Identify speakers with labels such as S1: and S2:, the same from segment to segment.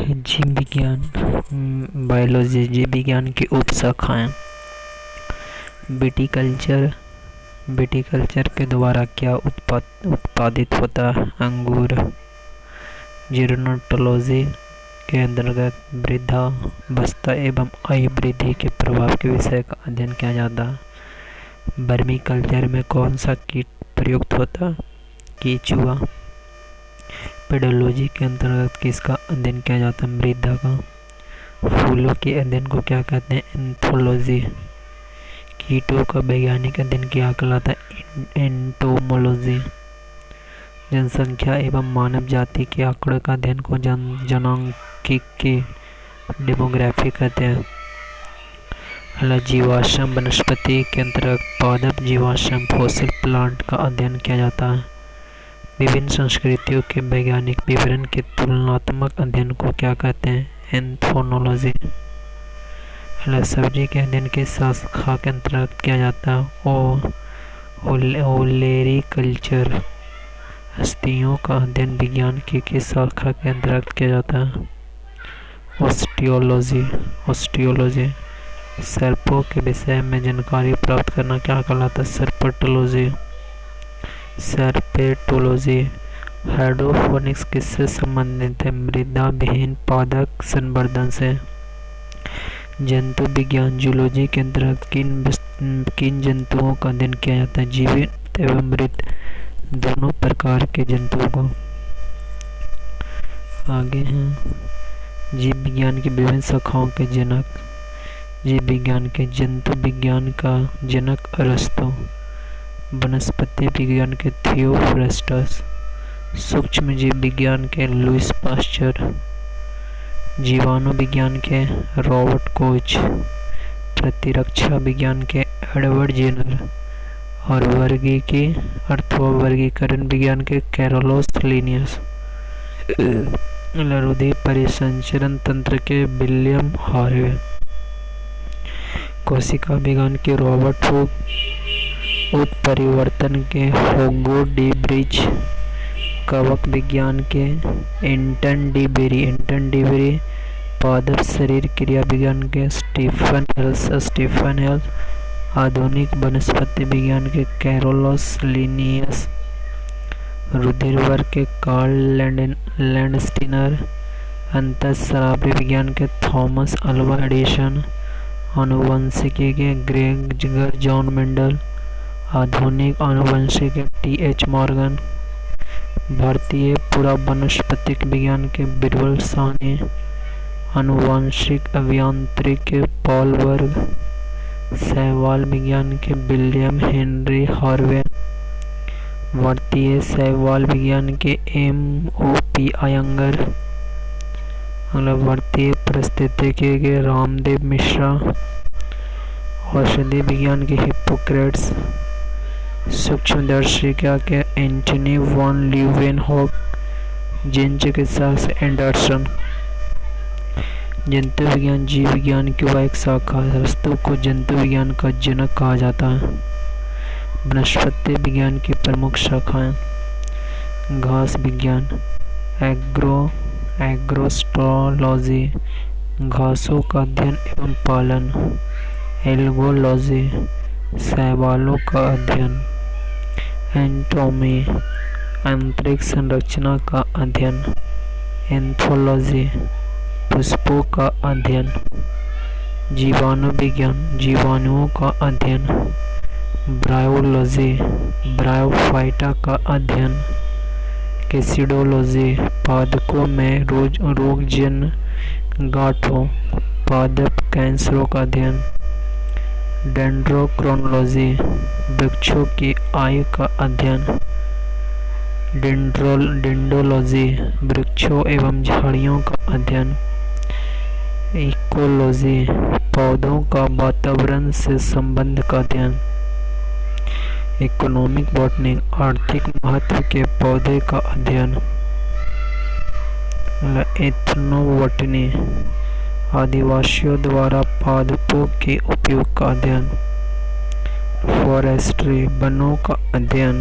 S1: जीव विज्ञान, बायोलॉजी, जीव विज्ञान की उपशाखाएं। विटीकल्चर, विटीकल्चर के द्वारा क्या उत्पादित होता है? अंगूर। जीरोनोटोलॉजी के अंतर्गत वृद्धावस्था एवं आयु वृद्धि के प्रभाव के विषय का अध्ययन किया जाता है। वर्मी कल्चर में कौन सा कीट प्रयुक्त होता है? केचुआ। पेडोलॉजी के अंतर्गत किसका अध्ययन किया जाता है? मृदा का। फूलों के अध्ययन को क्या कहते हैं? एंथोलॉजी। कीटों का वैज्ञानिक अध्ययन क्या कहलाता है? एंटोमोलॉजी। जनसंख्या एवं मानव जाति के आंकड़े का अध्ययन को जनांकिकी, डेमोग्राफी कहते हैं। जीवाश्म वनस्पति के अंतर्गत पादप जीवाश्म फॉसिल प्लांट का अध्ययन किया जाता है। विभिन्न संस्कृतियों के वैज्ञानिक विवरण के तुलनात्मक अध्ययन को क्या कहते हैं? एंथ्रोपोलॉजी। सब्जी के अध्ययन की शाखा के अंतर्गत किया जाता है? ओलेरीकल्चर। हस्तियों का अध्ययन विज्ञान की किस शाखा के अंतर्गत किया जाता है? ऑस्टियोलॉजी। ऑस्टियोलॉजी। सर्पों के विषय में जानकारी प्राप्त करना क्या कहलाता है? सर्पेटोलॉजी। सर्पेटोलॉजी। हाइड्रोपोनिक्स किससे संबंधित है? मृदा विहीन पादप संवर्धन से। जंतु विज्ञान, जूलॉजी के अंतर्गत किन जंतुओं का अध्ययन किया जाता है? जीवित एवं मृत दोनों प्रकार के जंतुओं को। आगे हैं जीव विज्ञान की विभिन्न शाखाओं के जनक। जीव विज्ञान के जंतु विज्ञान का जनक अरस्तु। वनस्पति विज्ञान के थियोफ्रस्टस। सूक्ष्म जीव विज्ञान के लुईस पास्चर। जीवाणु विज्ञान के रॉबर्ट कोच। प्रतिरक्षा विज्ञान के एडवर्ड जेनर। और वर्गीकी अथवा वर्गीकरण विज्ञान के कैरोलोस लिनियस। रुधिर परिसंचरण तंत्र के विलियम हार्वे। कोशिका विज्ञान के रॉबर्ट हुक। उत्परिवर्तन के होगो डी ब्रिज। कवक विज्ञान के एंटन डी बेरी। पादप शरीर क्रिया विज्ञान के स्टीफन हेल्स। आधुनिक वनस्पति विज्ञान के कैरोलोस लिनियस। रुधिर वर्ग के कार्ल लैंडस्टीनर। अंतःस्रावी विज्ञान के थॉमस अल्वा एडिसन। आनुवंशिकी के ग्रेगर जॉन मेंडल। आधुनिक आनुवंशिकी के टी.एच. मॉर्गन। भारतीय पुरावनस्पतिक विज्ञान के बिरबल साहनी। आनुवंशिक अभियांत्रिकी के पॉल वर्ग। शैवाल विज्ञान के विलियम हेनरी हार्वे। भारतीय शैवाल विज्ञान के M.O.P. अयंगर। भारतीय पारिस्थितिकी के रामदेव मिश्रा। औषधि विज्ञान के हिप्पोक्रेट्स। सूक्ष्मदर्शिका के एंटनी वॉन ल्यूवेनहॉक। जीन चिकित्सा से एंडरसन। जंतु विज्ञान जीव विज्ञान की वह एक शाखा है। अरस्तु को जंतु विज्ञान का जनक कहा जाता है। वनस्पति विज्ञान की प्रमुख शाखाएं। घास विज्ञान, एग्रोस्टोलॉजी, घासों का अध्ययन एवं पालन। एल्गोलॉजी, शैवालों का अध्ययन। एंटोमी, आंतरिक संरचना का अध्ययन। एंथोलॉजी, पुष्पों का अध्ययन। जीवाणु विज्ञान, जीवाणुओं का अध्ययन। ब्रायोलॉजी, ब्रायोफाइटा का अध्ययन। कैसिडोलॉजी, पादपों में रोगजन्य गांठों पादप कैंसरों का अध्ययन। डेंड्रोक्रोनोलॉजी, वृक्षों की आयु का अध्ययन। डेंड्रोलॉजी, वृक्षों एवं झाड़ियों का अध्ययन। इकोलॉजी, पौधों का वातावरण से संबंध का अध्ययन। इकोनॉमिक बॉटनी, आर्थिक महत्व के पौधे का अध्ययन। एथनोबॉटनी, आदिवासियों द्वारा पादपों के उपयोग का अध्ययन। फॉरेस्ट्री, वनों का अध्ययन।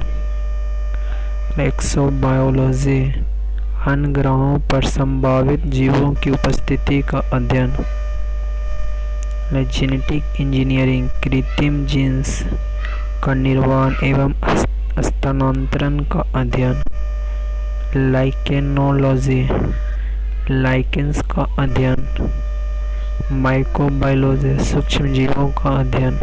S1: एक्सोबायोलॉजी, अन्य ग्रहों पर संभावित जीवों की उपस्थिति का अध्ययन। जेनेटिक इंजीनियरिंग कृत्रिम जीन्स का निर्माण एवं स्थानांतरण का अध्ययन। लाइकेनोलॉजी लाइकेंस का अध्ययन। माइक्रोबायोलॉजी सूक्ष्म जीवों का अध्ययन।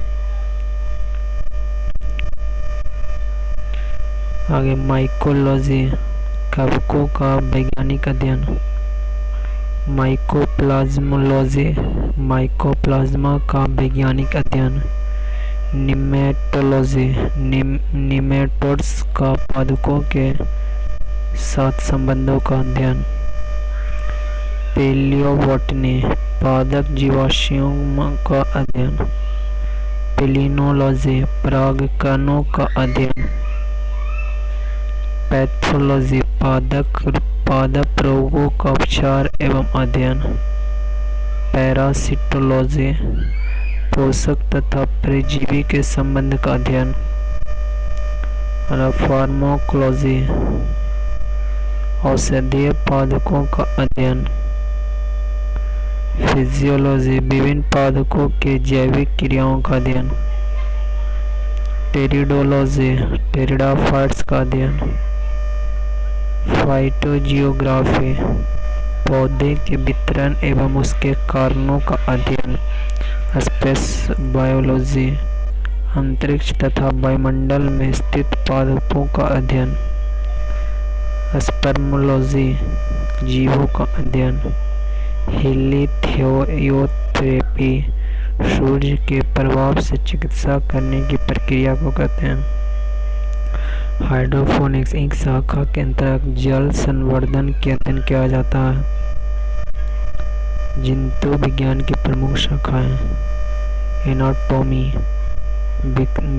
S1: आगे माइकोलॉजी कवकों का वैज्ञानिक अध्ययन। माइकोप्लाज्मोलॉजी माइकोप्लाज्मा का वैज्ञानिक अध्ययन। निमेटोलॉजी निमेटोड्स का पादपों के साथ संबंधों का अध्ययन। पेलियोबोटनी पादप जीवाश्मों का अध्ययन। पेलिनोलॉजी परागकणों का अध्ययन। पैथोलॉजी पादप रोगों का उपचार एवं अध्ययन। पैरासिटोलॉजी पोषक तथा परजीवी के संबंध का अध्ययन। फार्माकोलॉजी औषधीय पादपों का अध्ययन। फिजियोलॉजी विभिन्न पादपों के जैविक क्रियाओं का अध्ययन। टेरिडोलॉजी टेरिडोफाइट्स का अध्ययन। फाइटोजियोग्राफी पौधे के वितरण एवं उसके कारणों का अध्ययन। स्पेस बायोलॉजी अंतरिक्ष तथा वायुमंडल में स्थित पादपों का अध्ययन। स्पर्मोलॉजी जीवों का अध्ययन। हेलियोथेरेपी सूर्य के प्रभाव से चिकित्सा करने की प्रक्रिया को कहते हैं। हाइड्रोपोनिक्स एक शाखा के अंतर्गत जल संवर्धन के अध्ययन किया जाता है। जंतु विज्ञान की प्रमुख शाखाएं। एनाटॉमी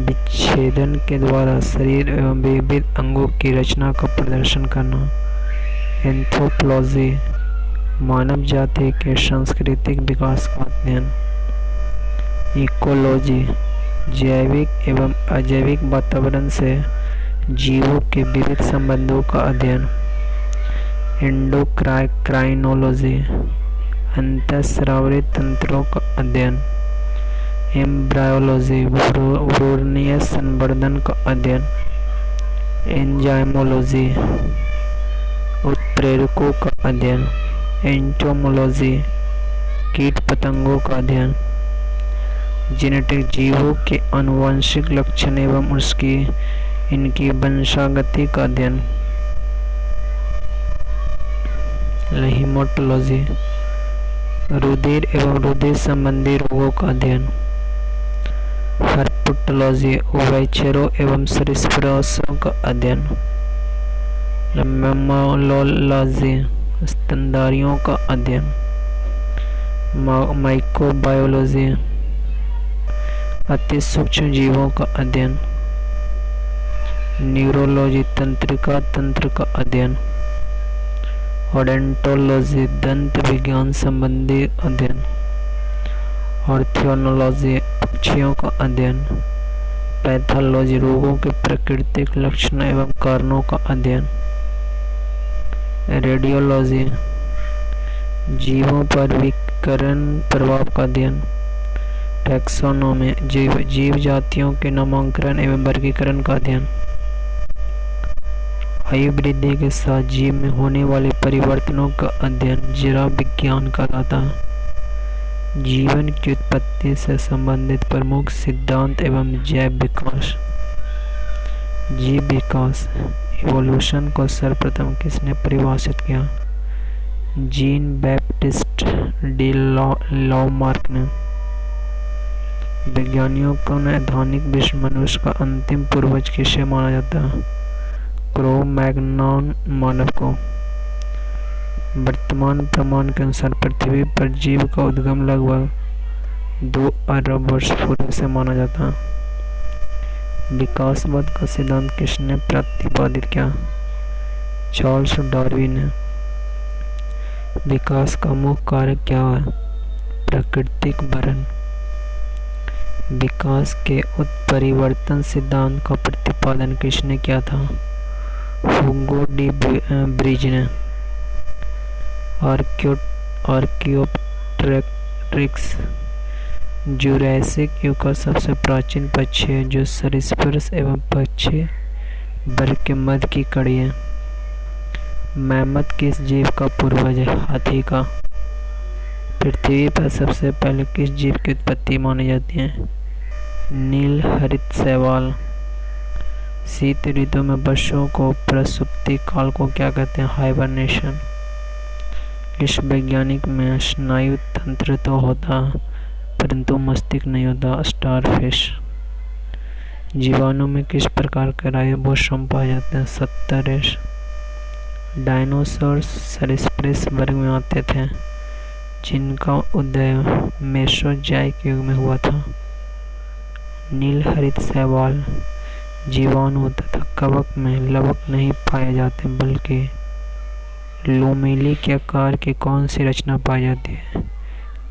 S1: विच्छेदन के द्वारा शरीर एवं विविध अंगों की रचना का प्रदर्शन करना। एंथ्रोपोलॉजी मानव जाति के सांस्कृतिक विकास का अध्ययन। इकोलॉजी जैविक एवं अजैविक वातावरण से जीवों के विविध संबंधों का अध्ययन। एंडोक्राइनोलॉजी अंतःस्रावी तंत्रों का अध्ययन। एम्ब्रायोलॉजी भ्रूणीय संवर्धन का अध्ययन। एंजाइमोलॉजी उत्प्रेरकों का अध्ययन। एंटोमोलॉजी कीट पतंगों का अध्ययन। जेनेटिक जीवों के आनुवंशिक लक्षण एवं इनकी वंशागति का अध्ययन। हेमेटोलॉजी रुधिर एवं रुधिर संबंधी रोगों का अध्ययन। हर्पेटोलॉजी उभयचरों एवं सरीसृपों का अध्ययन। मैमोलॉजी स्तनधारियों का अध्ययन। माइक्रोबायोलॉजी अति सूक्ष्म जीवों का अध्ययन। न्यूरोलॉजी तंत्रिका तंत्र का अध्ययन। ओडोंटोलॉजी दंत विज्ञान संबंधी अध्ययन। ऑर्थोनोलॉजी पक्षियों का अध्ययन। पैथोलॉजी रोगों के प्राकृतिक लक्षण एवं कारणों का अध्ययन। रेडियोलॉजी जीवों पर विकिरण प्रभाव का अध्ययन। टैक्सोनॉमी जीव जातियों के नामकरण एवं वर्गीकरण का अध्ययन। आयु वृद्धि के साथ जीव में होने वाले परिवर्तनों का अध्ययन जीव विज्ञान कहलाता है। जीवन की उत्पत्ति से संबंधित प्रमुख सिद्धांत एवं जैव विकास। जीव विकास इवोल्यूशन को सर्वप्रथम किसने परिभाषित किया? जीन बैप्टिस्ट डी लॉमार्क ने। वैज्ञानिकों ने आधुनिक विश्व मनुष्य का अंतिम पूर्वज किसे माना जाता है? क्रो-मैग्नॉन मानव को। वर्तमान प्रमाण के अनुसार पृथ्वी पर जीव का उद्गम लगभग 2 अरब वर्ष पूर्व से माना जाता है। विकासवाद का सिद्धांत किसने प्रतिपादित किया? चार्ल्स डार्विन ने। विकास का मुख्य कारक क्या है? प्राकृतिक वरण। विकास के उत्परिवर्तन सिद्धांत का प्रतिपादन किसने किया था? हुगो डी ब्रिज ने। आर्कियोप्टेरिक्स जुरैसिक युग का सबसे प्राचीन पक्षी है जो सरीसृप एवं पक्षी वर्ग के मध्य की कड़ी है। मैमथ किस जीव का पूर्वज है? हाथी का। पृथ्वी पर सबसे पहले किस जीव की उत्पत्ति मानी जाती है? नील हरित शैवाल। शीत ऋतु में पशुओं को प्रसुप्ति काल को क्या कहते हैं? हाइबरनेशन। इस वैज्ञानिक में स्नायु तंत्र तो होता परंतु मस्तिष्क नहीं होता। स्टारफिश। जीवाणु में किस प्रकार के राइबोसोम पाए जाते हैं? 70। डायनासोर सरीसृप वर्ग में आते थे जिनका उदय मेसोजोइक युग में हुआ था। नील हरित शैवाल जीवाणु तथा कवक में लवक नहीं पाए जाते बल्कि लोमेली के आकार की कौन सी रचना पाई जाती है?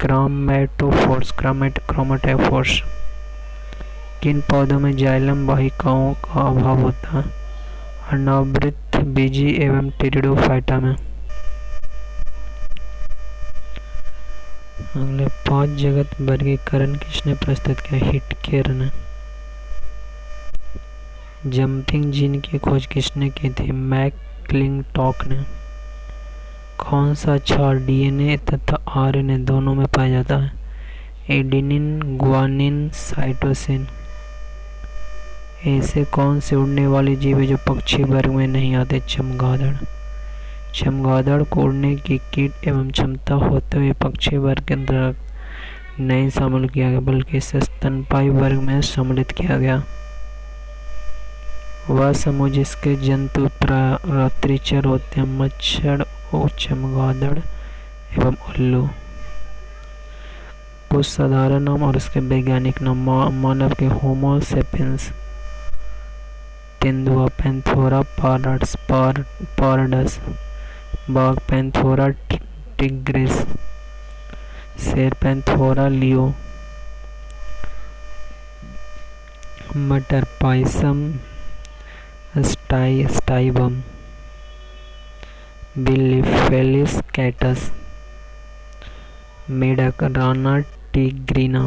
S1: क्रोमैटोफोर्स। क्रोमैटोफोर्स। किन पौधों में जाइलम वाहिकाओं का अभाव होता है? अनावृत बीजी एवं टेरिडोफाइटा में। अगले 5 जगत वर्गीकरण किसने प्रस्तुत किया? हिटकेर ने। जंपिंग जीन की खोज किसने की थी? मैकक्लिंटॉक ने। कौन सा क्षार डीएनए तथा आरएनए दोनों में पाया जाता है? Adenine, guanine, cytosine. ऐसे कौन से उड़ने वाले जीव है जो पक्षी वर्ग में नहीं आते? चमगादड़। चमगादड़ को उड़ने की कीट एवं क्षमता होते हुए पक्षी वर्ग के अंतर्गत नहीं शामिल किया गया बल्कि इसे स्तनपायी वर्ग में सम्मिलित किया गया। वह समूह जिसके जंतु रात्रिचर होते हैं मच्छर, चमगादड़ एवं उल्लू। कुछ साधारण नाम और उसके वैज्ञानिक नाम। मानव के होमो सेपियंस। तेंदुआ पैंथोरा पारडस। बाघ पैंथोरा टिग्रिस। शेर पैंथोरा लियो। मटर पायसम स्टाइबम। बिल्ली फेलिस कैटस। मेढक राना टिग्रिना।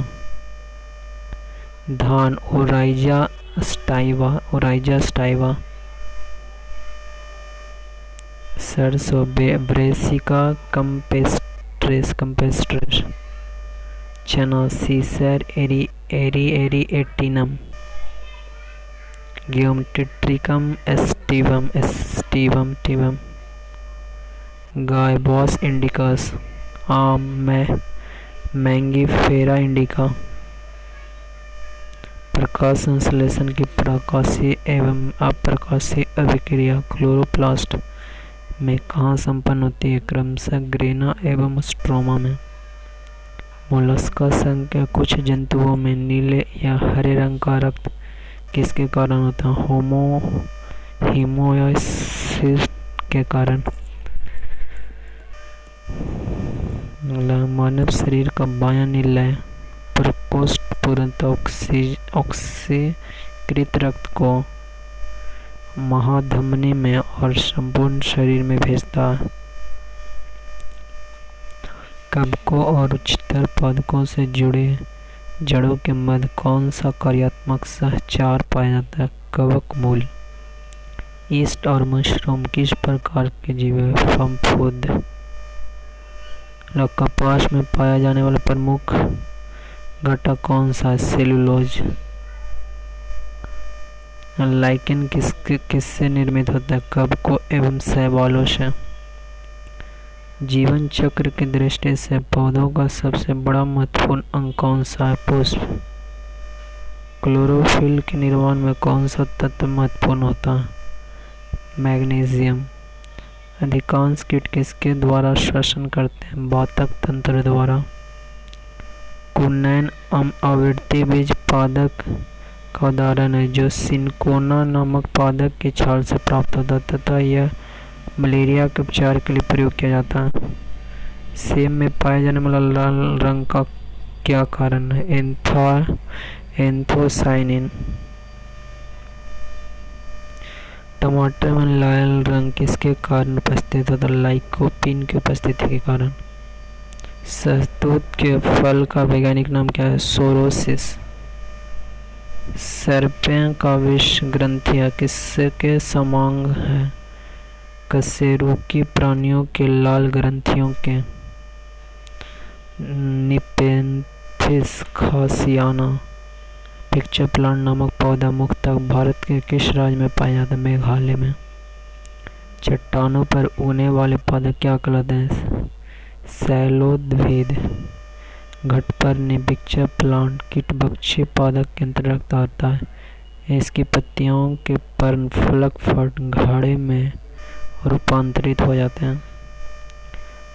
S1: धान ओराइजा स्टाइवा। सरसों ब्रेसिका कंपेस्ट्रेस। चना सीसर एरिएटिनम। गेहूं टिट्रिकम एस्टिवम। गाय बॉस इंडिकस। आम मैंगीफेरा इंडिका। प्रकाश संश्लेषण की प्रकाशीय एवं अप्रकाशीय अभिक्रिया क्लोरोप्लास्ट में कहाँ संपन्न होती है? क्रमशः ग्रेना एवं स्ट्रोमा में। मोलस्का संघ के कुछ जंतुओं में नीले या हरे रंग का रक्त किसके कारण होता है? हीमोसिस के कारण। मानव शरीर का बायां निलय प्रकोष्ठ तुरंत ऑक्सीकृत रक्त को महाधमनी में और संपूर्ण शरीर में भेजता है। कवकों और उच्चतर पादपों से जुड़े जड़ों के मध्य कौन सा कार्यात्मक सहचार पाया जाता है? कवक मूल। ईस्ट और मशरूम किस प्रकार के जीव है? फफूंद। कपास में पाया जाने वाला प्रमुख घटक कौन सा है? सेलुलोज। लाइकेन किससे निर्मित होता है? कवकों एवं शैवालों से। जीवन चक्र की दृष्टि से पौधों का सबसे बड़ा महत्वपूर्ण अंग कौन सा है? पुष्प। क्लोरोफिल के निर्माण में कौन सा तत्व महत्वपूर्ण होता है? मैग्नीशियम। अधिकांश कीट किसके द्वारा श्वसन करते हैं? वातक तंत्र द्वारा। कुनैन आवृत्ति बीज पादप का उदाहरण है जो सिनकोना नामक पादप की छाल से प्राप्त होता है तथा यह मलेरिया के उपचार के लिए प्रयोग किया जाता है। सेब में पाए जाने वाला लाल रंग का क्या कारण है? एंथोसाइनिन। टमाटर में लाल रंग किसके कारण उपस्थित होता है? लाइकोपीन की उपस्थिति के कारण। शहतूत के फल का वैज्ञानिक नाम क्या है? सोरोसिस। सर्पियों का विष ग्रंथियां किसके समान है? कशेरुकी प्राणियों के लाल ग्रंथियों के। निपेंथिस खासियाना पिक्चर प्लांट नामक पौधा मुख्यतः भारत के किस राज्य में पाया जाता है? मेघालय में। चट्टानों पर उगने वाले पौधे क्या कहलाते हैं? शैलोद्भिद। घटपर्णी पिक्चर प्लांट कीटभक्षी पौधा के अंतर्गत आता है। इसकी पत्तियों के पर्ण फलक फट घड़े में रूपांतरित हो जाते हैं।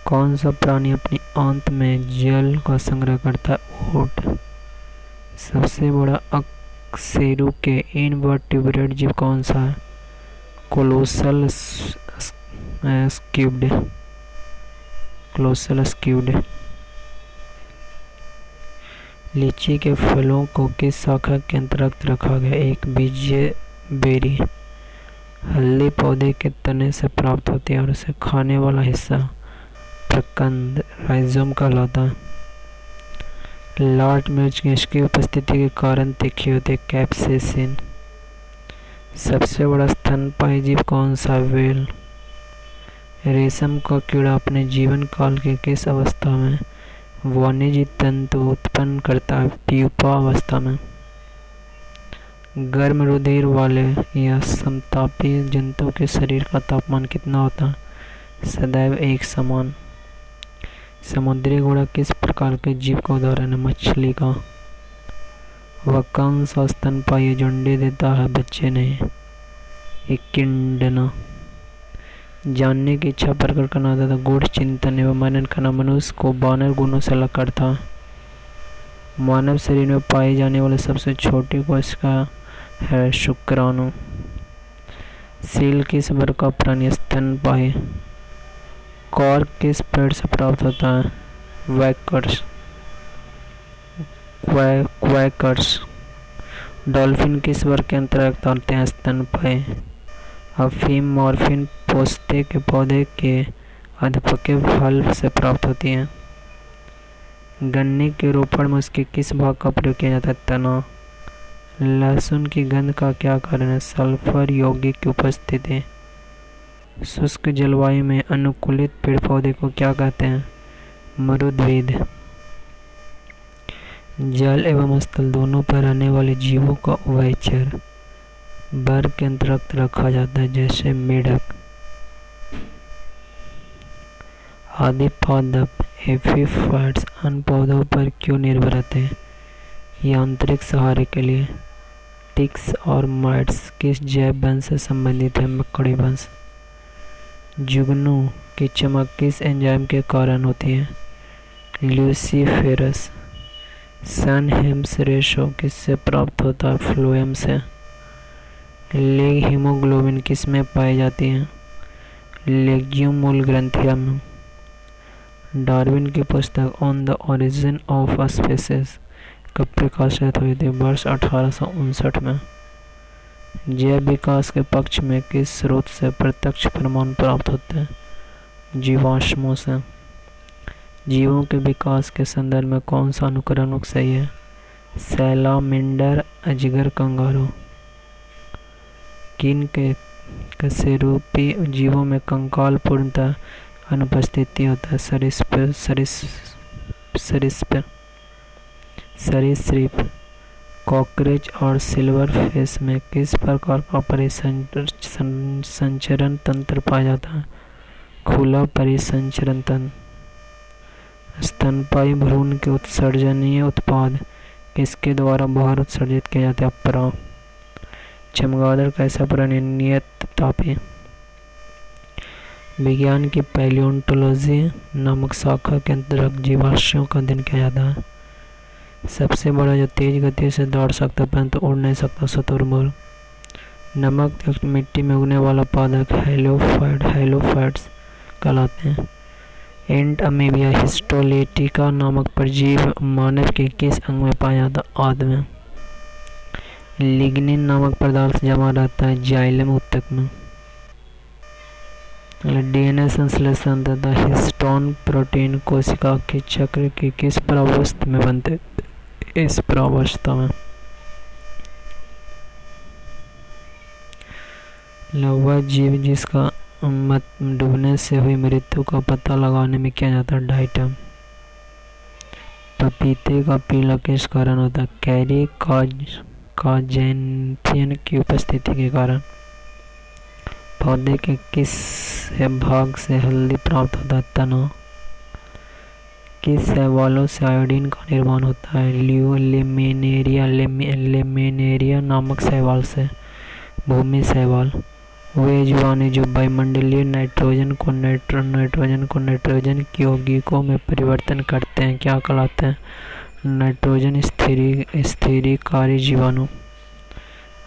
S1: कौन सा प्राणी अपनी आंत में जल का संग्रह करता है? ऊंट। सबसे बड़ा अकशेरुकी इनवर्टिब्रेट जीव कौन सा है? Colossal squid. Colossal squid. लीची के फलों को किस शाखा के अंतर्गत रखा गया? एक बीजीय बेरी। हल्दी पौधे के तने से प्राप्त होती है और उसे खाने वाला हिस्सा प्रकंद राइजोम कहलाता है। लाल मिर्च किसकी उपस्थिति के कारण तीखी होती है? कैप्सेसिन। सबसे बड़ा स्तनपायी जीव कौन सा? व्हेल। रेशम का कीड़ा अपने जीवन काल के किस अवस्था में वाणिज्य तंतु उत्पन्न करता है? प्यूपा अवस्था में। गर्म रुधिर वाले या समतापी जंतु के शरीर का तापमान कितना होता है? सदैव एक समान। समुद्री घोड़ा किस प्रकार के जीव का उदाहरण है? मछली का। वह कौन सा स्तनपायी है जो अंडे देता है बच्चे नहीं? एकिडना। जानने की इच्छा प्रकट करना था गूढ़ चिंतन एवं मनन करना मनुष्य को 12 गुणों से अलग करता है। मानव शरीर में पाई जाने वाले सबसे छोटी कोशिका है शुक्राणु। सील किस वर्ग का प्राणी? स्तनपायी। कॉर्क किस पेड़ से प्राप्त होता है? क्वैकर्स। डॉल्फिन किस वर्ग के अंतर्गत आते हैं? स्तनपायी। अफीम मॉर्फिन पोस्ते के पौधे के अधपके फल से प्राप्त होती है। गन्ने के रोपण में उसके किस भाग का प्रयोग किया जाता है? तना। लहसुन की गंध का क्या कारण है? सल्फर यौगिक की उपस्थिति। शुष्क जलवायु में अनुकूलित पेड़ पौधे को क्या कहते हैं? मरुद्भिद। जल एवं स्थल दोनों पर रहने वाले जीवों का उभयचर वर्ग के अंतर्गत रखा जाता है, जैसे मेढक। आदि पादप एपिफाइट्स अन्य पौधों पर क्यों निर्भर रहते हैं? यांत्रिक सहारे के लिए। टिक्स और माइट्स किस जैव वंश से संबंधित है? मकड़ी वंश। जुगनू की चमक किस एंजाइम के कारण होती है? ल्यूसीफेरस। सन हेम्स रेशो किससे प्राप्त होता है? फ्लोएम से। लेग हीमोग्लोबिन किस में पाई जाती है? लेग्यूम मूल ग्रंथिया में। डार्विन की पुस्तक on the origin of species कब प्रकाशित हुई थी? वर्ष 1859 में। जैव विकास के पक्ष में किस स्रोत से प्रत्यक्ष प्रमाण प्राप्त होते हैं? जीवाश्मों से। जीवों के विकास के संदर्भ में कौन सा अनुकरण सही है? सैलामेंडर, अजगर, कंगारू। किन के कशेरुकी जीवों में कंकाल पूर्णतः अनुपस्थिति होता है? सरीसृप। कॉकरोच और सिल्वर फिश में किस प्रकार का परिसंचरण तंत्र पाया जाता है? खुला परिसंचरण तंत्र। स्तनपायी भ्रूण के उत्सर्जनीय उत्पाद किसके द्वारा बाहर उत्सर्जित किया जाता है? अपराग। चमगादड़ कैसा प्राणी? नियत तापी। विज्ञान की पैलियोंटोलॉजी नामक शाखा के अंतर्गत जीवाश्मों का अध्ययन किया जाता है। सबसे बड़ा जो तेज गति से दौड़ सकता परंतु उड़ नहीं सकता? शुतुरमुर्ग। नमक युक्त मिट्टी में उगने वाला पादप हैलोफाइट्स कहलाते हैं। एंट अमीबिया हिस्टोलिटिका नामक परजीव मानव के किस अंग में पाया जाता? आंत में। लिग्निन नामक पदार्थ जमा रहता है जाइलम ऊतक में। डीएनए संश्लेषण तथा हिस्टोन प्रोटीन कोशिका के चक्र की किस प्रावस्था में बनते? इस प्रावस्था में। वह जीव जिसका मत डूबने से हुई मृत्यु का पता लगाने में किया जाता है डाइटम। पपीते का पीला किस कारण होता है? कैरी काजेंथियन की उपस्थिति के कारण। पौधे के किस भाग से हल्दी प्राप्त होता है? तना। किस शैवालों से आयोडीन का निर्माण होता है? लेमिनेरिया नामक शैवाल से। भूमि शैवाल। वे जीवाणु जो वायुमंडलीय नाइट्रोजन को नाइट्रोजन की यौगिकों में परिवर्तन करते हैं क्या कहलाते हैं? नाइट्रोजन स्थिरीकारी जीवाणु।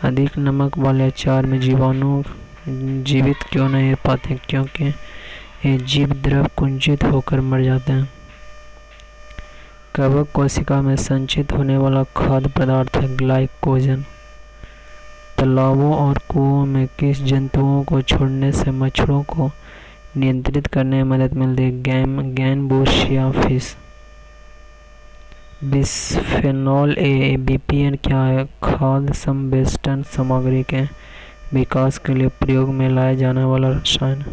S1: अधिक नमक वाले अचार में जीवाणु जीवित क्यों नहीं रह पाते? क्योंकि ये जीव द्रव कुंचित होकर मर जाते हैं। कवक कोशिका में संचित होने वाला खाद्य पदार्थ है ग्लाइकोजन। तालाबों और कुओं में किस जंतुओं को छोड़ने से मच्छरों को नियंत्रित करने में मदद मिलती है? गैनबोशिया फिश। बिस्फेनॉल ए बीपीएन क्या है? खाद्य संवेष्टन सामग्री के विकास के लिए प्रयोग में लाया जाने वाला रसायन।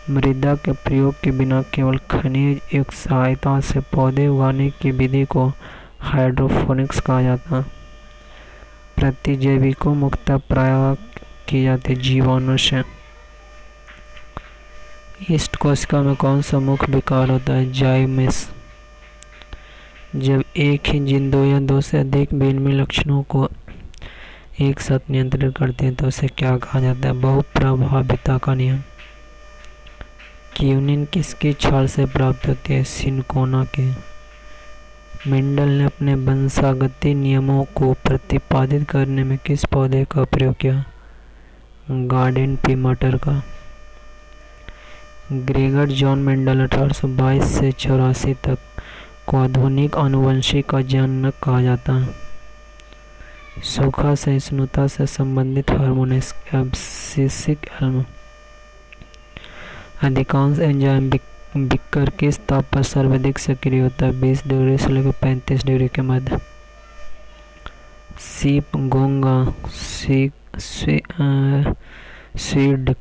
S1: मृदा के प्रयोग के बिना केवल खनिज युक्त सहायता से पौधे उगाने की विधि को हाइड्रोपोनिक्स कहा जाता है। प्रतिजैविकों मुक्तता प्राय की जाती है जीवाणु से। ईस्ट कोशिका में कौन सा मुख्य विकार होता है? जाइमेस। जब एक ही जीन दो या दो से अधिक भिन्न लक्षणों को एक साथ नियंत्रित करते हैं तो उसे क्या कहा जाता है? बहुप्रभाविता का नियम। क्यूनिन किसकी छाल से प्राप्त होती है? सिनकोना के। मेंडल ने अपने वंशागति नियमों को प्रतिपादित करने में किस पौधे का प्रयोग किया? गार्डन पी मटर का। ग्रेगर जॉन मेंडल 1822 से 84 तक को आधुनिक आनुवंशिक का जनक कहा जाता है। सूखा सहिष्णुता से संबंधित हार्मोन एब्सिसिक एल्म। अधिकांश एंजाइम बिक्कर किस ताप पर सर्वाधिक सक्रिय होता है? 20 डिग्री से लेकर 35 डिग्री के मध्य। सीप, घोंगा, स्क्विड,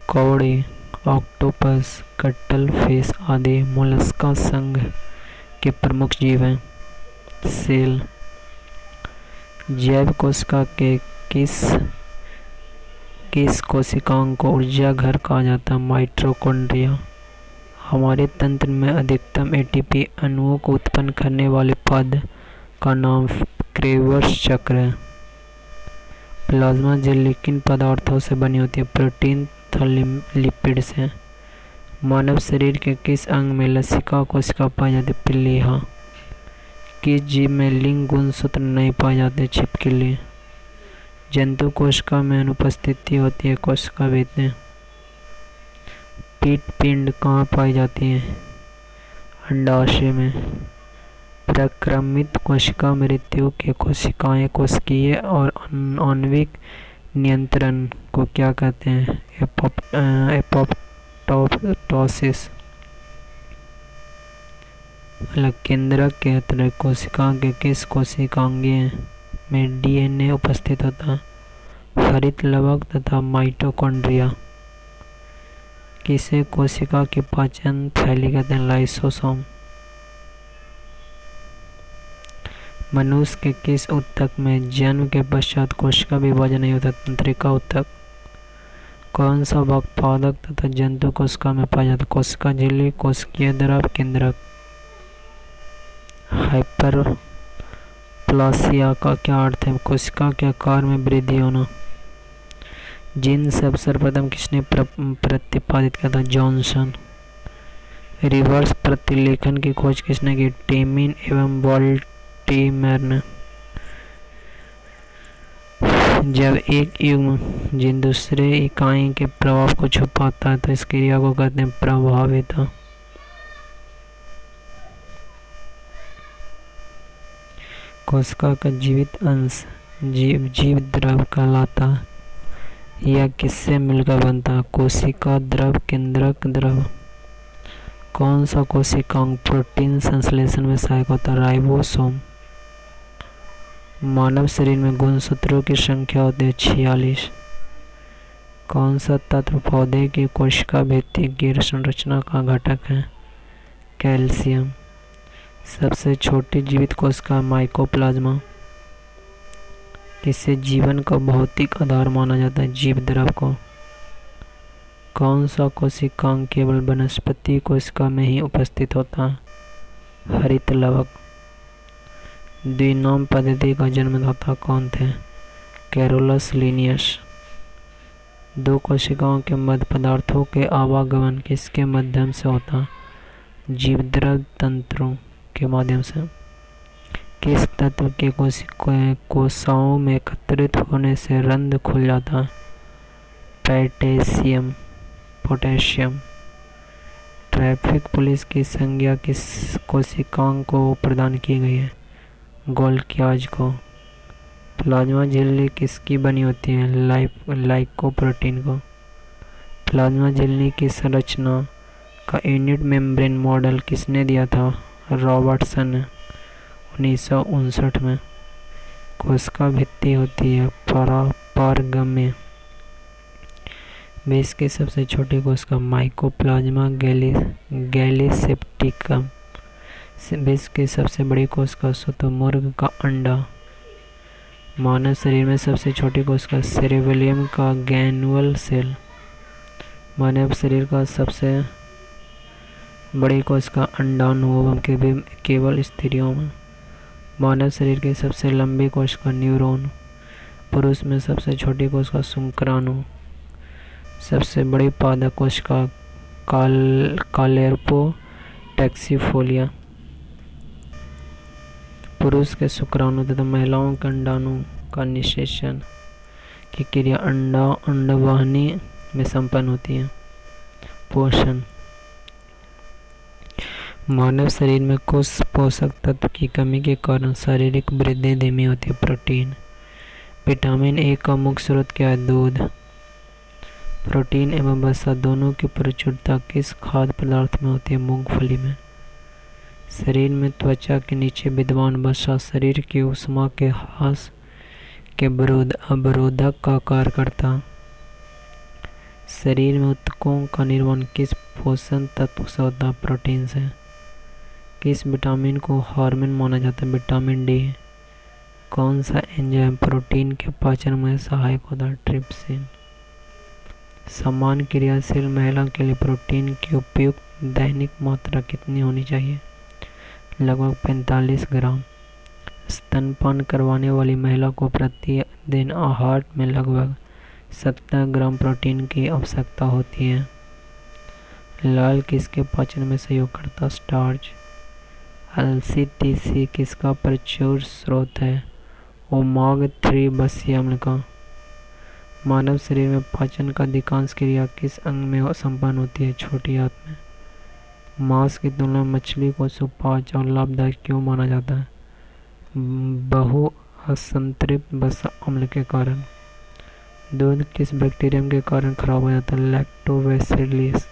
S1: कौड़ी, ऑक्टोपस, कटल फिश आदि मोलस्का संघ के प्रमुख जीव हैं। सेल। जैव कोशिका के किस कोशिकाओं को ऊर्जा घर कहा जाता है? माइटोकॉन्ड्रिया। हमारे तंत्र में अधिकतम एटीपी अणुओं को उत्पन्न करने वाले पद का नाम क्रेवर्स चक्र है। प्लाज्मा जेल किन पदार्थों से बनी होती है? प्रोटीन तथा लिपिड से। मानव शरीर के किस अंग में लसिका कोशिका पाई जाती है? प्लीहा। किस जीव में लिंग गुणसूत्र नहीं पाए जाते? छिपकली। जंतु कोशिका में अनुपस्थिति होती है कोशिका भेदते हैं। पीट पिंड कहाँ पाई जाती है? अंडाशय में। प्रक्रमित कोशिका मृत्यु के कोशिकाएं कोशिकीय और आणविक नियंत्रण को क्या कहते हैं? एपोप्टोसिस। केंद्रक के अतिरिक्त कोशिका के किस कोशिकांगीय में डीएनए उपस्थित होता है? हरित लवक तथा माइटोकॉन्ड्रिया। किसे कोशिका की पाचन थैली कहते हैं? लाइसोसोम। मनुष्य के किस ऊतक में जन्म के पश्चात कोशिका विभाजन नहीं होता? तंत्रिका ऊतक। कौन सा भाग पादप तथा जंतु कोशिका में पाया जाता है? कोशिका झिल्ली, कोशिकीय द्रव, केंद्रक। हाइपरप्लासिया का क्या अर्थ है? कोशिका के आकार में वृद्धि होना। जीन से सर्वप्रथम किसने प्रतिपादित किया था? जॉनसन। रिवर्स प्रतिलेखन की खोज किसने की? टेमिन एवं बॉल्टीमेर ने। जब एक युग्म जीन दूसरे इकाई के प्रभाव को छुपाता है तो इस क्रिया को कहते हैं प्रभाविता। कोशिका का जीवित अंश जीव जीव द्रव कहलाता है। यह किससे मिलकर बनता है? कोशिका द्रव, केंद्रक द्रव। कौन सा कोशिकांग प्रोटीन संश्लेषण में सहायक होता है? राइबोसोम। मानव शरीर में गुणसूत्रों की संख्या होती है 46। कौन सा तत्व पौधे की कोशिका भित्ति की संरचना का घटक है? कैल्शियम। सबसे छोटी जीवित कोशिका माइकोप्लाज्मा। किससे जीवन का भौतिक आधार माना जाता है? जीव द्रव को। कौन सा कोशिकांग केवल वनस्पति कोशिका में ही उपस्थित होता है? हरित लवक। द्विनाम पद्धति का जन्मदाता कौन थे? Carolus Linnaeus. दो कोशिकाओं के मध्य पदार्थों के आवागमन किसके माध्यम से होता है? जीवद्रव तंत्रों के माध्यम से। किस तत्व के कोशिकाओं में एकत्रित होने से रंध्र खुल जाता है? पोटेशियम। ट्रैफिक पुलिस की संज्ञा किस कोशिकांग को प्रदान की गई है? गोल्गियाज को। प्लाज्मा झिल्ली किसकी बनी होती है? लाइकोप्रोटीन को। प्लाज्मा झिल्ली की संरचना का यूनिट मेम्ब्रेन मॉडल किसने दिया था? रॉबर्टसन ने 1959 में। कोशिका भित्ति होती है पारगम्य। विश्व की सबसे छोटी कोशिका माइकोप्लाज्मा गैलीसेप्टिकम। विश्व की सबसे बड़ी कोशिका शुतुरमुर्ग का अंडा। मानव शरीर में सबसे छोटी कोशिका सेरेबेलियम का गैनुअल सेल। मानव शरीर का सबसे बड़ी कोशिका अंडाणु एवं केवल स्त्रियों में। मानव शरीर की सबसे लंबी कोशिका न्यूरॉन। पुरुष में सबसे छोटी कोशिका शुक्राणु। सबसे बड़ी पादप कोशिका कालेर्पो टैक्सीफोलिया। पुरुष के शुक्राणु तथा महिलाओं के अंडाणु का निषेचन की क्रिया अंडवाहिनी में संपन्न होती है। पोषण। मानव शरीर में कुछ पोषक तत्व की कमी के कारण शारीरिक वृद्धि धीमी होती है। प्रोटीन। विटामिन ए का मुख्य स्रोत क्या है? दूध। प्रोटीन एवं वसा दोनों की प्रचुरता किस खाद्य पदार्थ में होती है? मूंगफली में। शरीर में त्वचा के नीचे विद्यमान वसा शरीर की ऊष्मा के ह्रास के अवरोधक का कार्य करता। शरीर में ऊतकों का निर्माण किस पोषण तत्व से होता है? प्रोटीन से। किस विटामिन को हार्मोन माना जाता है? Vitamin D. कौन सा एंजाइम प्रोटीन के पाचन में सहायक होता है? ट्रिप्सिन। समान क्रियाशील महिला के लिए प्रोटीन की उपयुक्त दैनिक मात्रा कितनी होनी चाहिए? लगभग 45 ग्राम। स्तनपान करवाने वाली महिला को प्रतिदिन आहार में लगभग 70 ग्राम प्रोटीन की आवश्यकता होती है। लाल किसके पाचन में सहयोग करता? स्टार्च। LCTC किसका प्रचुर स्रोत है? ओमेगा 3 बसीय अम्ल का। मानव शरीर में पाचन का अधिकांश क्रिया किस अंग में संपन्न होती है? छोटी आंत में। मांस की तुलना में मछली को सुपाच्य और लाभदायक क्यों माना जाता है? बहु असंतृप्त वसा अम्ल के कारण। दूध किस बैक्टीरियम के कारण खराब हो जाता है? लैक्टोबैसिलस।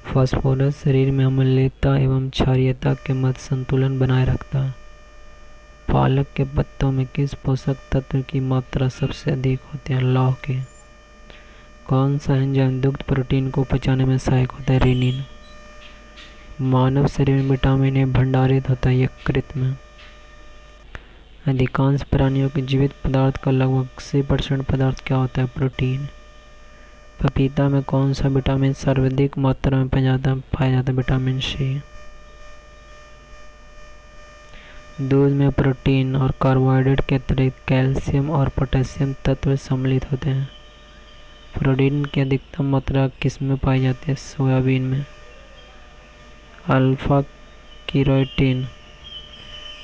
S1: फास्फोरस शरीर में अम्लता एवं क्षारीयता के मध्य संतुलन बनाए रखता है। पालक के पत्तों में किस पोषक तत्व की मात्रा सबसे अधिक होती है? लौह के। कौन सा एंजाइम दुग्ध प्रोटीन को पचाने में सहायक होता है? रेनिन। मानव शरीर में विटामिन ए भंडारित होता है यकृत में। अधिकांश प्राणियों के जीवित पदार्थ का लगभग 80% पदार्थ क्या होता है? प्रोटीन। पपीता में कौन सा विटामिन सर्वाधिक मात्रा में पाया जाता है? Vitamin C. दूध में प्रोटीन और कार्बोहाइड्रेट के अतिरिक्त कैल्शियम और पोटेशियम तत्व सम्मिलित होते हैं। प्रोटीन की अधिकतम मात्रा किस में पाई जाती है? सोयाबीन में। अल्फा कीटोन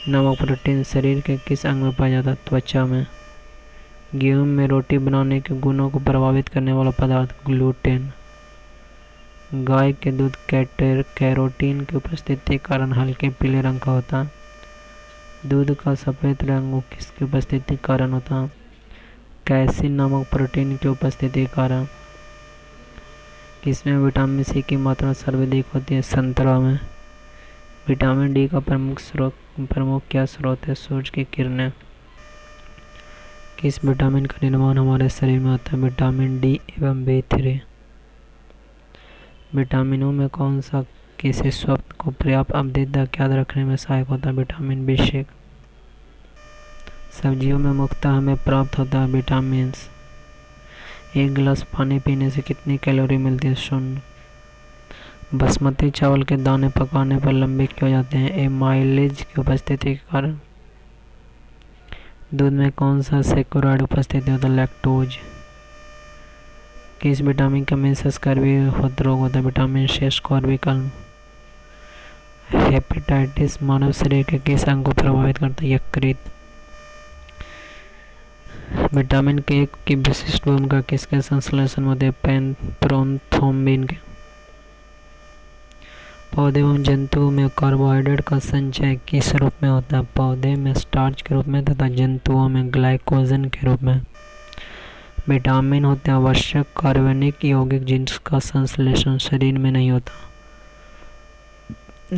S1: नामक प्रोटीन शरीर के किस अंग में पाया जाता है? त्वचा में। गेहूं में रोटी बनाने के गुणों को प्रभावित करने वाला पदार्थ? ग्लूटेन। गाय के दूध कैरोटीन की उपस्थिति के कारण हल्के पीले रंग का होता है। दूध का सफ़ेद रंग किसकी उपस्थिति के कारण होता है? कैसीन नामक प्रोटीन की उपस्थिति के कारण। किसमें विटामिन सी की मात्रा सर्वाधिक होती है? संतरा में। विटामिन डी का प्रमुख क्या स्रोत है? सूरज की किरणें। किस विटामिन का निर्माण हमारे शरीर में होता है? विटामिन डी एवं B3। विटामिनों में कौन सा किसी शब्द को पर्याप्त अवधि तक याद रखने में सहायक होता है? Vitamin B6। सब्जियों में मुख्यतः हमें प्राप्त होता है विटामिन। एक गिलास पानी पीने से कितनी कैलोरी मिलती है? 0। बासमती चावल के दाने पकाने पर लंबे क्यों जाते हैं? एमाइलेज की उपस्थिति के कारण। दूध में कौन सा सैकराइड उपस्थित होता है? लैक्टोज। किस विटामिन की कमी से स्कर्वी रोग होता है? विटामिन सी। स्कॉर्बिकल। हेपेटाइटिस मानव शरीर के किस अंग को प्रभावित करता है? यकृत। विटामिन के की विशिष्ट भूमिका किसके संश्लेषण में होती है? प्रोथ्रोम्बिन के। पौधे एवं जंतुओं में कार्बोहाइड्रेट का संचय किस रूप में होता है? पौधे में स्टार्च के रूप में तथा जंतुओं में ग्लाइकोजन के रूप में। विटामिन होते हैं आवश्यक कार्बनिक यौगिक जिनका संश्लेषण शरीर में नहीं होता।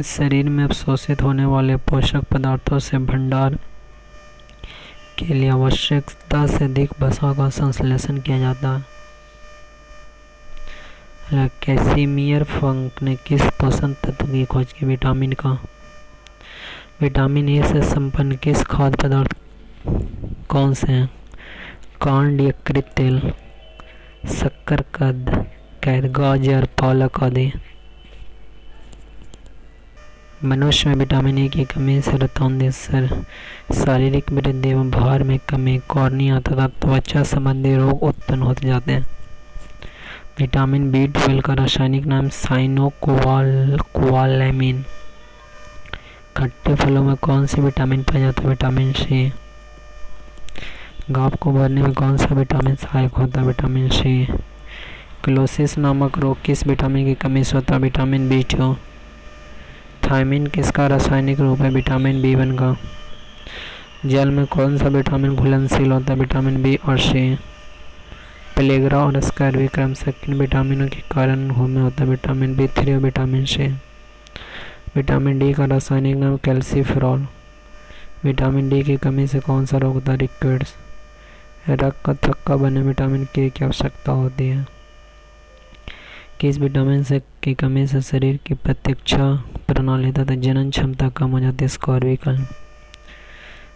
S1: शरीर में अवशोषित होने वाले पोषक पदार्थों से भंडार के लिए आवश्यकता से अधिक वसा का संश्लेषण किया जाता है। कैसिमियर फंक ने किस पोषण तत्व की खोज की? विटामिन का। विटामिन ए से संपन्न किस खाद्य पदार्थ कौन से हैं? कांड यकृत तेल, शक्करकंद, गाजर, पालक आदि। मनुष्य में विटामिन ए की कमी से रतौंधी शारीरिक वृद्धि एवं भार में कमी, कॉर्निया तथा त्वचा संबंधी रोग उत्पन्न होते जाते हैं। विटामिन B12 का रासायनिक नाम साइनोकोबालामिन। खट्टे फलों में कौन सी विटामिन पाया जाता है? विटामिन सी। गाप को भरने में कौन सा विटामिन सहायक होता है? विटामिन सी। क्लोसिस नामक रोग किस विटामिन की कमी से होता है? Vitamin B2। थायमिन किसका रासायनिक रूप है? विटामिन B1 का। जल में कौन सा विटामिन घुलनशील होता है? विटामिन B और C। प्लेग्रा और स्कर्वी क्रमशः किन विटामिनों के कारण में होता है? विटामिन B3 और विटामिन C। विटामिन डी का रासायनिक नाम कैल्सीफेरॉल। विटामिन डी की कमी से कौन सा रोग होता है? रिकेट्स। रक्त का थक्का बनने विटामिन के की आवश्यकता होती है। किस विटामिन से की कमी से शरीर की प्रतिरक्षा प्रणाली तथा जनन क्षमता कम हो जाती है? स्कॉर्बिकल।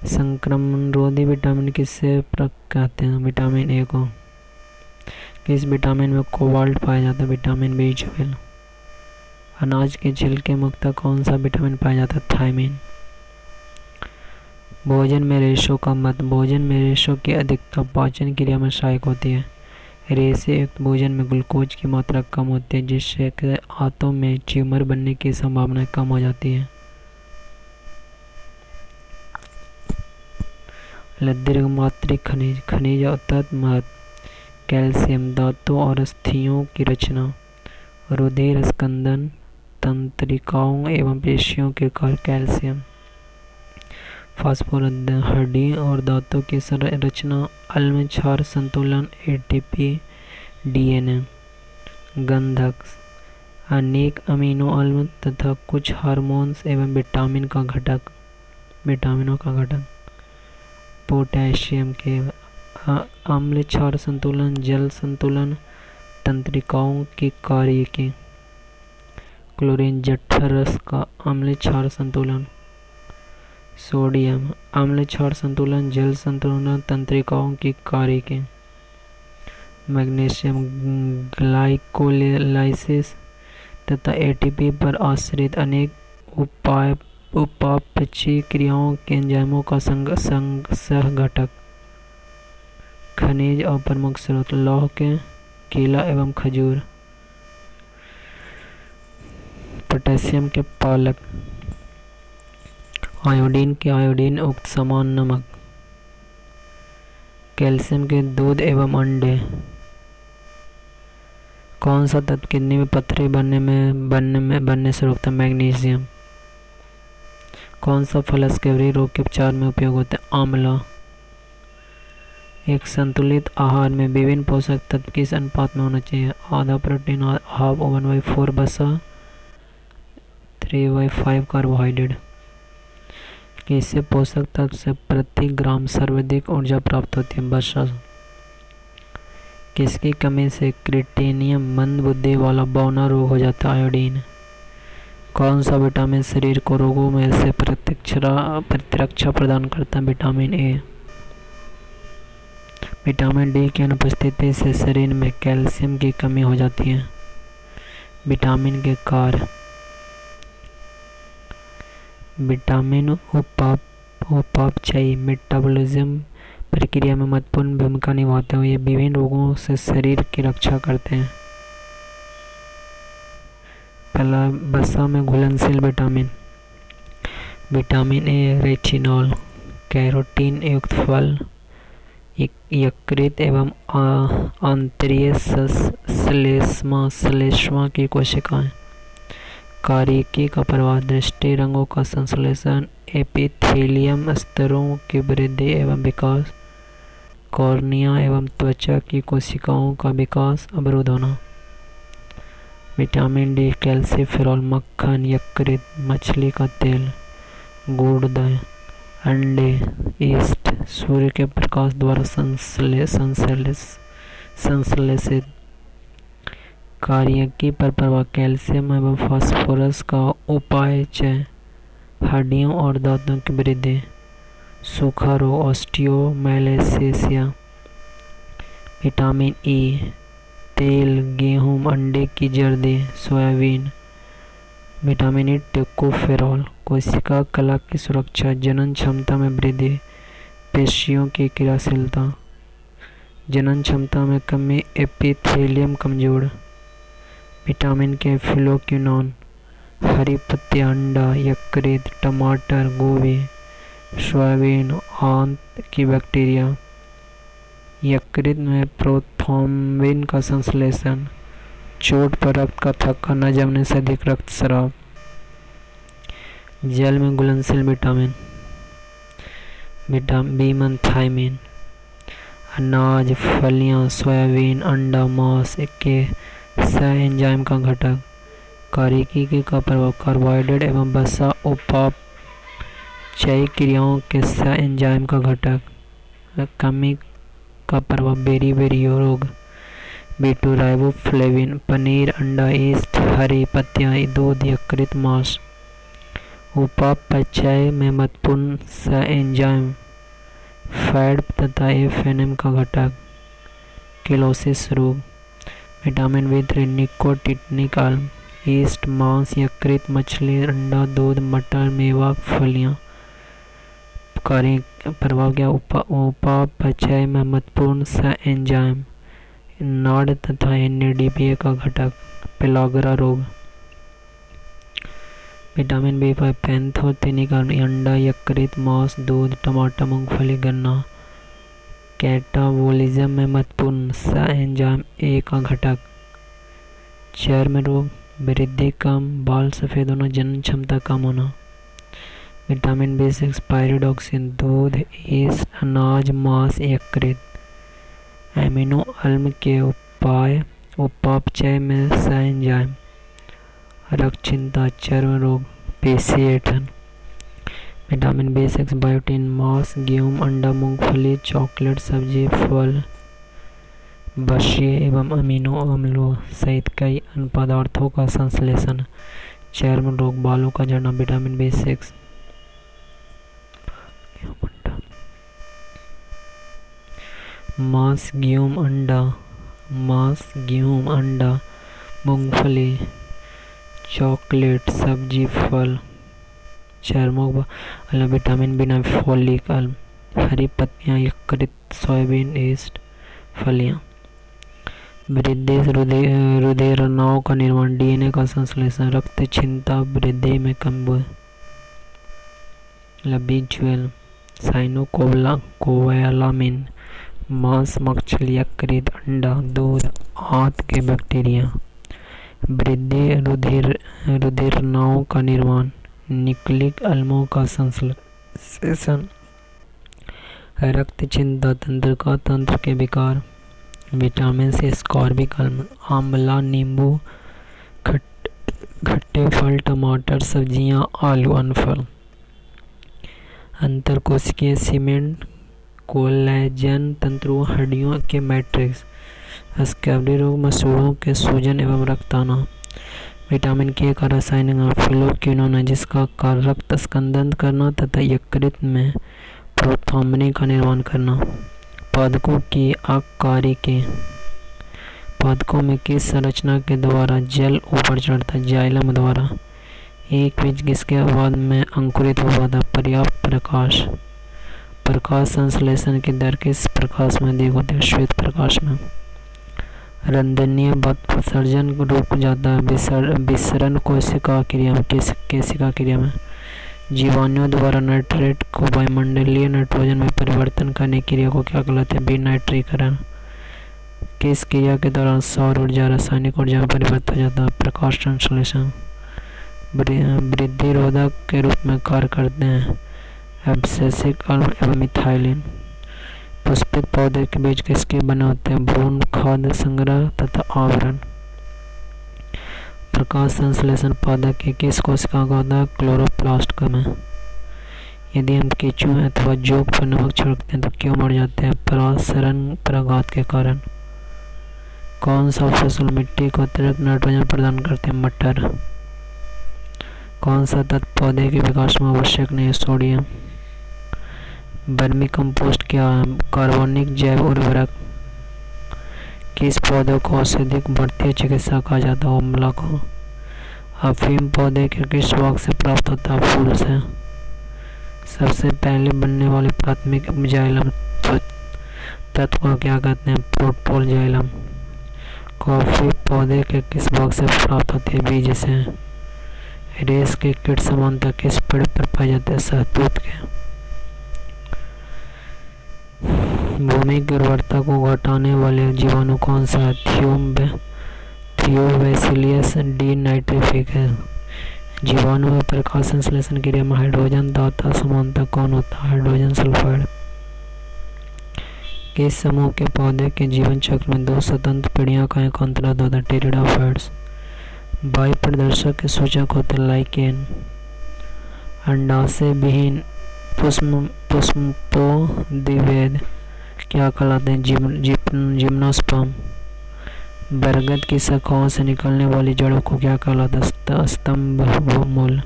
S1: संक्रमणरोधी विटामिन किससे कहते हैं? विटामिन ए को। किस विटामिन में कोबाल्ट पाया जाता है? Vitamin B12। अनाज के छिलके मुक्त कौन सा विटामिन पाया जाता है? थायमिन। भोजन में रेशों का मत। भोजन में रेशों की अधिकता पाचन क्रिया में सहायक होती है। रेशे युक्त भोजन में ग्लूकोज की मात्रा कम होती है जिससे आंतों में ट्यूमर बनने की संभावना कम हो जाती है। दीर्घ मात्रिक खनिज। खनिज और तत्व महत्व। कैल्शियम दांतों और अस्थियों की रचना, रुधिर स्कंदन, तंत्रिकाओं एवं पेशियों के कार्य। कैल्शियम। फास्फोरस हड्डी और दांतों की रचना, अम्ल क्षार संतुलन, ATP, DNA। गंधक अनेक अमीनो अम्ल तथा कुछ हार्मोन्स एवं विटामिनों का घटक। पोटेशियम के अम्ल क्षार संतुलन, जल संतुलन, तंत्रिकाओं के कार्य की। क्लोरीन जठर रस का अम्ल क्षार संतुलन। सोडियम अम्ल क्षार संतुलन, जल संतुलन, तंत्रिकाओं की कार्य के। मैग्नीशियम ग्लाइकोलाइसिस तथा ATP पर आश्रित अनेक उपापचयी क्रियाओं के एंजाइमों का सहघटक। खनिज और प्रमुख स्रोत, लौह के केला एवं खजूर। पोटेशियम के पालक। आयोडीन के आयोडीन उक्त समान नमक। कैल्शियम के दूध एवं अंडे। कौन सा तत्व किडनी में पथरी बनने से रोकता है? मैग्नीशियम। कौन सा फल स्कैब्री रोग के उपचार में उपयोग होता है? आंवला। एक संतुलित आहार में विभिन्न पोषक तत्व किस अनुपात में होना चाहिए? आधा प्रोटीन, हाफ 1/4 वसा, 3/5 कार्बोहाइड्रेट। किससे पोषक तत्व से प्रति ग्राम सर्वाधिक ऊर्जा प्राप्त होती है? वसा। किसकी कमी से क्रिटेनियम मंद बुद्धि वाला बौना रोग हो जाता है? आयोडीन। कौन सा विटामिन शरीर को रोगों में से प्रतिरक्षा प्रदान करता है? Vitamin A. विटामिन डी की अनुपस्थिति से शरीर में कैल्शियम की कमी हो जाती है। विटामिन के कार्य। विटामिन उपापचयी मेटाबॉलिज्म प्रक्रिया में महत्वपूर्ण भूमिका निभाते हुए ये विभिन्न रोगों से शरीर की रक्षा करते हैं। पहला, वसा में घुलनशील vitamin. Vitamin A, retinol, carotene युक्त फल, यकृत एवं आंतरीय श्लेष्मा की कोशिकाएं। कार्यकी का प्रभाव, दृष्टि, रंगों का संश्लेषण, एपिथेलियम स्तरों की वृद्धि एवं विकास, कॉर्निया एवं त्वचा की कोशिकाओं का विकास, अवरुद्ध होना। विटामिन डी, कैल्सिफेरॉल, मक्खन, यकृत, मछली का तेल, गुड़, दही, अंडे, ईस्ट, सूर्य के प्रकाश द्वारा संश्लेषित। कार्यकी पर प्रभाव, कैल्शियम एवं फास्फोरस का उपापचय, हड्डियों और दांतों की वृद्धि, सूखा रोग, ऑस्टियोमालासिया। विटामिन ई, तेल, गेहूं, अंडे की जर्दी, सोयाबीन। विटामिन ई, टोकोफेरॉल, कोशिका कला की सुरक्षा, जनन क्षमता में वृद्धि, पेशियों की क्रियाशीलता, जनन क्षमता में कमी, एपिथेलियम कमजोर। विटामिन के, फ्लोक्विनोन, हरी पत्तियां, अंडा, यकृत, टमाटर, गोभी, सोयाबीन, आंत की बैक्टीरिया, यकृत में प्रोथ्रोम्बिन का संश्लेषण, चोट पर रक्त का थक्का, न जमने से अधिक रक्तस्राव। जल में घुलनशील विटामिन, बीमन, थायमिन, अनाज, फलियां, सोयाबीन, अंडा, मांस के सह एंजाइम का घटक। कार्यकी का प्रभाव, कार्बोहाइड्रेट एवं वसा उपापचयी क्रियाओं के सह एंजाइम का घटक। कमी का प्रभाव, बेरी रोग। B2, राइबोफ्लेविन, पनीर, अंडा, ईस्ट, हरी पत्तियां, दूध, यकृत, मांस। उपापचय में महत्वपूर्ण सह एंजाइम, फैट तथा एफएनएम का घटक। किलोसिस रोग। विटामिन B3, निकोटिनिक अम्ल, ईस्ट, मांस, यकृत, मछली, अंडा, दूध, मटर, मेवा, फलियां। कार्य प्रभाव क्या, उपापचय में महत्वपूर्ण सह एंजाइम, नाड़ तथा NADPA का घटक। पेलाग्रा रोग। विटामिन B5, पैंथोथेनिक अम्ल, अंडा, यकृत, मांस, दूध, टमाटर, मूंगफली, गन्ना। कैटाबोलिज्म में महत्वपूर्ण सह एंजाइम A का घटक। चर्म रोग, वृद्धि कम, बाल सफेद होना, जनन क्षमता कम होना। विटामिन B6, पायरिडॉक्सिन, दूध, ईस्ट, अनाज, मांस, यकृत। एमिनो अम्ल के उपापचय में सह एंजाइम, रक्तहीनता, चर्म रोग, पेशी ऐंठन। विटामिन B6, बायोटिन, मांस, गेहूं, अंडा, मूंगफली, चॉकलेट, सब्जी, फल, वसीय एवं अमीनो अम्लों सहित कई अन्य पदार्थों का संश्लेषण, चर्म रोग, बालों का झड़ना। विटामिन B6 मांस, गेहूं, अंडा, मूंगफली, चॉकलेट, सब्जी, फल, चर्मों। विटामिन B9, फोलिक अम्ल, हरी पत्तियां, यकृत, सोयाबीन, ईस्ट, फलियां। वृद्धि रुधिरनाव का निर्माण, DNA का संश्लेषण, रक्तहीनता, वृद्धि में कमी। B12, साइनोकोबालामिन, मांस, मछली, यकृत, अंडा, दूध, आंत के बैक्टीरिया। वृद्धि रुधिरनाव का निर्माण, न्यूक्लिक अम्लों का संश्लेषण, रक्त चिंता तंत्र का तंत्र के विकार, विटामिन सी, स्कॉर्बिक आंवला, नींबू, खट्टे फल, टमाटर, सब्जियां, आलू, अनफल, अंतरकोशिकीय सीमेंट, कोलेजन तंतुओं, हड्डियों के मैट्रिक्स, स्कैब्री रोग, मसूड़ों के सूजन एवं रक्ताना। विटामिन के का रासायनिक फिलोक्विनोन जिसका कार्य रक्त स्कंदन करना तथा यकृत में प्रोथॉम्बिन का निर्माण करना। पादपों की आकारी के पादपों में किस संरचना के द्वारा जल ऊपर चढ़ता है? जाइलम द्वारा। एक बीज किसके बाद में अंकुरित हुआ था? पर्याप्त प्रकाश। प्रकाश संश्लेषण की दर किस प्रकाश में अधिक होती है? श्वेत प्रकाश में। रंध्रीय उत्सर्जन रुक जाता है विसरण कोशिका क्रिया में, केशिका क्रिया में। जीवाणुओं द्वारा नाइट्रेट को वायुमंडलीय नाइट्रोजन में परिवर्तन करने की क्रिया को क्या कहलाते हैं? विनाइट्रीकरण। किस क्रिया के दौरान सौर ऊर्जा रासायनिक ऊर्जा में परिवर्तित हो जाता है? प्रकाश संश्लेषण। वृद्धि रोधक के रूप में कार्य करते हैं एब्सिसिक एवं मिथाइलिन। पुष्पित पौधे के बीज किसके बने होते हैं? भ्रूण, खाद्य संग्रह तथा आवरण। प्रकाश संश्लेषण पादप की किस कोशिका का होता है? क्लोरोप्लास्ट का में। यदि हम केंचुए अथवा जोंक पर नमक छिड़कते हैं तो क्यों मर जाते हैं? परासरण पराघात के कारण। कौन सा फसल मिट्टी को अतिरिक्त नाइट्रोजन प्रदान करते हैं? मटर। कौन सा तत्व पौधे के विकास में आवश्यक नहीं है? सोडियम। वर्मी कंपोस्ट क्या है? कार्बनिक जैव उर्वरक। किस पौधे को औषधिक बढ़ती चिकित्सा कहा जाता है? अमला को। अफीम पौधे के किस भाग से प्राप्त होता है? फूल से। सबसे पहले बनने वाले प्राथमिक जाइलम तत्व को क्या कहते हैं? प्रोटोजाइलम। कॉफी पौधे के किस भाग से प्राप्त होती है? बीज से। रेस के कीट समानता किस पेड़ पर पाए जाते हैं? शहतूत के। भूमि की उर्वरता को घटाने वाले जीवाणु कौन सा है? थियोबैसिलस डिनाइट्रिफिक है। जीवाणु में प्रकाश संश्लेषण क्रिया में हाइड्रोजन दाता समानता कौन होता है? Hydrogen sulphide. किस समूह के पौधे के जीवन चक्र में दो स्वतंत्र पीढ़ियों का एक अंतराल होता है? टेरिडोफाइट्स। वायु प्रदर्शक के सूचक होते हैं? लाइकेन। अंडाशय विहीन पुष्पोद्भिद क्या कहलाते हैं? जिम्नोस्पर्म। बरगद की शाखाओं से निकलने वाली जड़ों को क्या कहलाता है? स्तंभ मूल।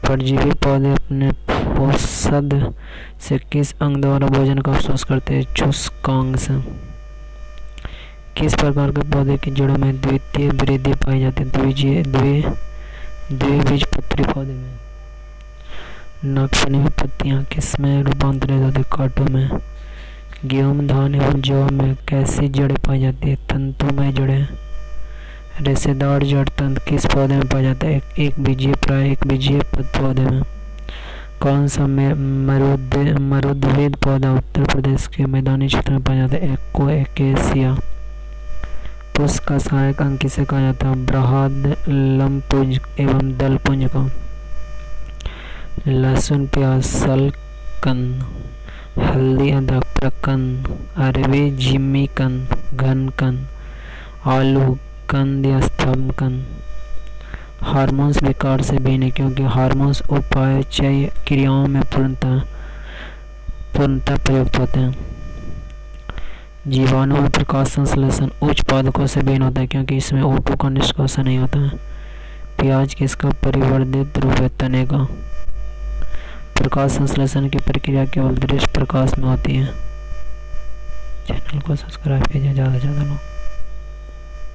S1: परजीवी पौधे अपने पोषद से किस अंग द्वारा भोजन का अवशोषण करते हैं? चूसकांग से। किस प्रकार के पौधे की जड़ों में द्वितीय वृद्धि पाई जाती है? द्विबीजपत्री पौधे में। नागफनी में पत्तियां किस में रूपांतरित होती है? कांटों में। गेहूं, धान एवं जौ में कैसी जड़ें पाई जाती है? तंतुमय जड़ें। रेशेदार जड़ तंत्र किस पौधे में पाया जाता है? एक बीजीय प्राय एक बीजीय पौधे में। कौन सा मरुद्भिद पौधा उत्तर प्रदेश के मैदानी क्षेत्र में पाया जाता है? एकेसिया। पुष्प का सहायक अंग किसे कहा जाता है? बृहद लंबपुंज एवं दलपुंज को। लहसुन, प्याज, सलकंद, हल्दी, अदरक, प्रकंद, अरबी, जिमीकंद, घनकंद, आलू कंद या स्तंभकंद। हार्मोन्स विकार से भिन्न है क्योंकि हार्मोन्स उपापचय क्रियाओं में पूर्णतः प्रयुक्त होते हैं। जीवाणु में प्रकाश संश्लेषण उच्च पादपों से भिन्न होता है क्योंकि इसमें O2 का निष्कासन नहीं होता है। प्याज किसका परिवर्धित रूप है? तने का। प्रकाश संश्लेषण की प्रक्रिया केवल दृश्य प्रकाश में होती है। चैनल को सब्सक्राइब कीजिए ज़्यादा से ज़्यादा लोग।